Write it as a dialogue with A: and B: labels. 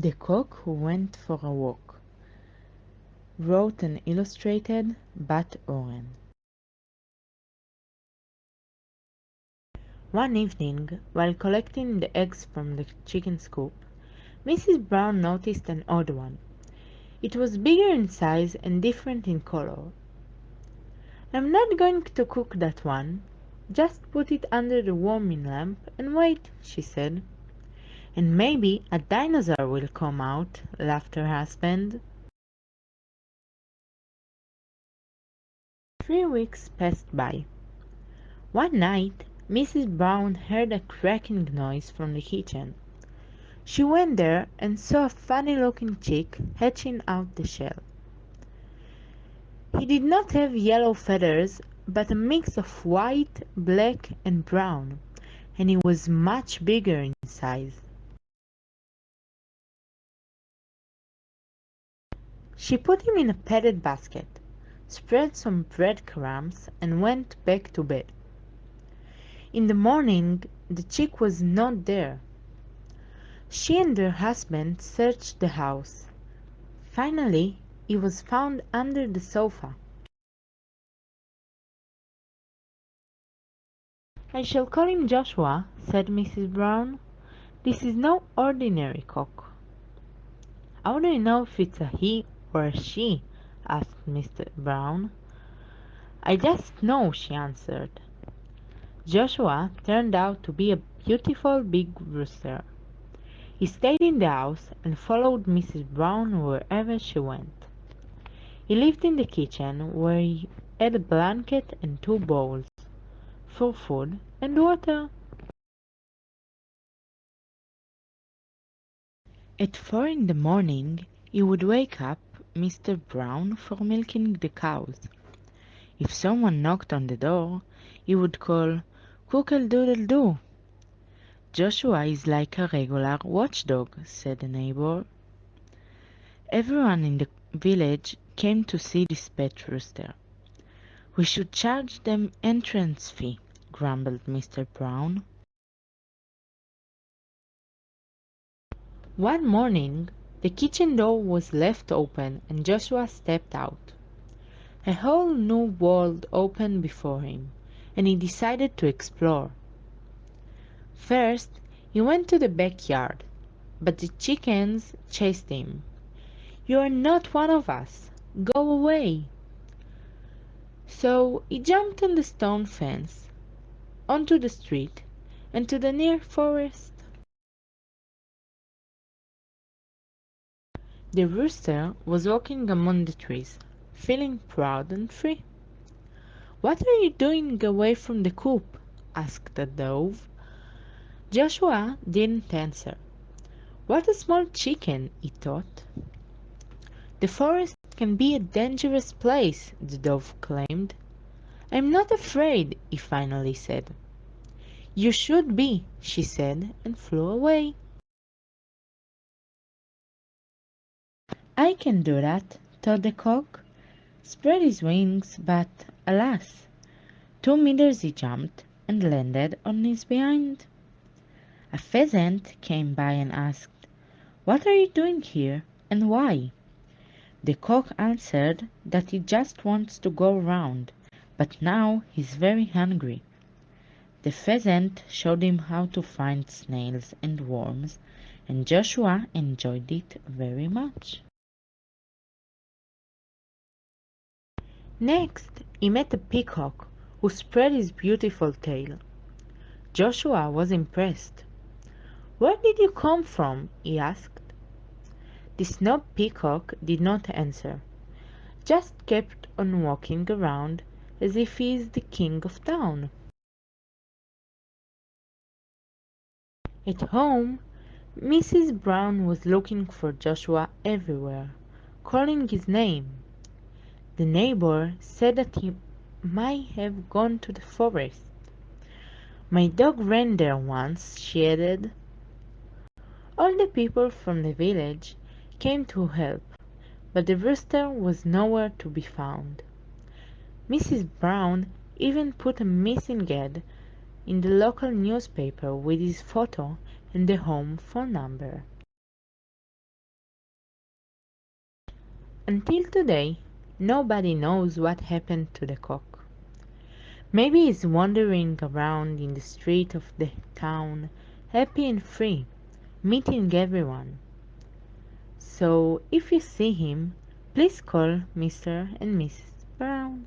A: The Cock Who Went for a Walk, wrote and illustrated Bat Oren. One evening, while collecting the eggs from the chicken's coop, Mrs. Brown noticed an odd one. It was bigger in size and different in color. "I'm not going to cook that one. Just put it under the warming lamp and wait," she said. "And maybe a dinosaur will come out," laughed her husband. 3 weeks passed by. One night Mrs. Brown heard a cracking noise from the kitchen. She went there and saw a funny-looking chick hatching out the shell. He did not have yellow feathers, but a mix of white, black, and brown, and he was much bigger in size. She put him in a padded basket, spread some breadcrumbs, and went back to bed. In the morning the chick was not there. She and her husband searched the house. Finally he was found under the sofa. "I shall call him Joshua," said Mrs. Brown. "This is no ordinary cock." "How do you know if it's a he or a she?" asked Mr. Brown. "I just know," she answered. Joshua turned out to be a beautiful big rooster. He stayed in the house and followed Mrs. Brown wherever she went. He lived in the kitchen, where he had a blanket and 2 bowls for food and water. At 4 in the morning he would wake up Mr. Brown for milking the cows. If someone knocked on the door, he would call, "Cook-a-doodle-doo." "Joshua is like a regular watchdog," said a neighbor. Everyone in the village came to see this pet rooster. "We should charge them entrance fee," grumbled Mr. Brown. One morning the kitchen door was left open and Joshua stepped out. A whole new world opened before him, and he decided to explore. First he went to the backyard, but the chickens chased him. "You are not one of us. Go away." So he jumped on the stone fence, onto the street, and to the near forest. The rooster was walking among the trees, feeling proud and free. "What are you doing away from the coop?" asked a dove. Joshua didn't answer. What a small chicken, he thought. "The forest can be a dangerous place," the dove claimed. "I'm not afraid," he finally said. "You should be," she said, and flew away. "I can do that," thought the cock. Spread his wings, but, alas, 2 meters he jumped and landed on his behind. A pheasant came by and asked, "What are you doing here, and why?" The cock answered that he just wants to go round, but now he's very hungry. The pheasant showed him how to find snails and worms, and Joshua enjoyed it very much. Next he met a peacock, who spread his beautiful tail. Joshua was impressed. "Where did you come from?" he asked. The snob peacock did not answer, just kept on walking around as if he is the king of town. At home Mrs. Brown was looking for Joshua everywhere, calling his name. The neighbor said that he might have gone to the forest. "My dog ran there once," she added. All the people from the village came to help, but the rooster was nowhere to be found. Mrs. Brown even put a missing ad in the local newspaper with his photo and the home phone number. Until today, nobody knows what happened to the cock. Maybe he's wandering around in the street of the town, happy and free, meeting everyone. So if you see him, please call Mr. and Mrs. Brown.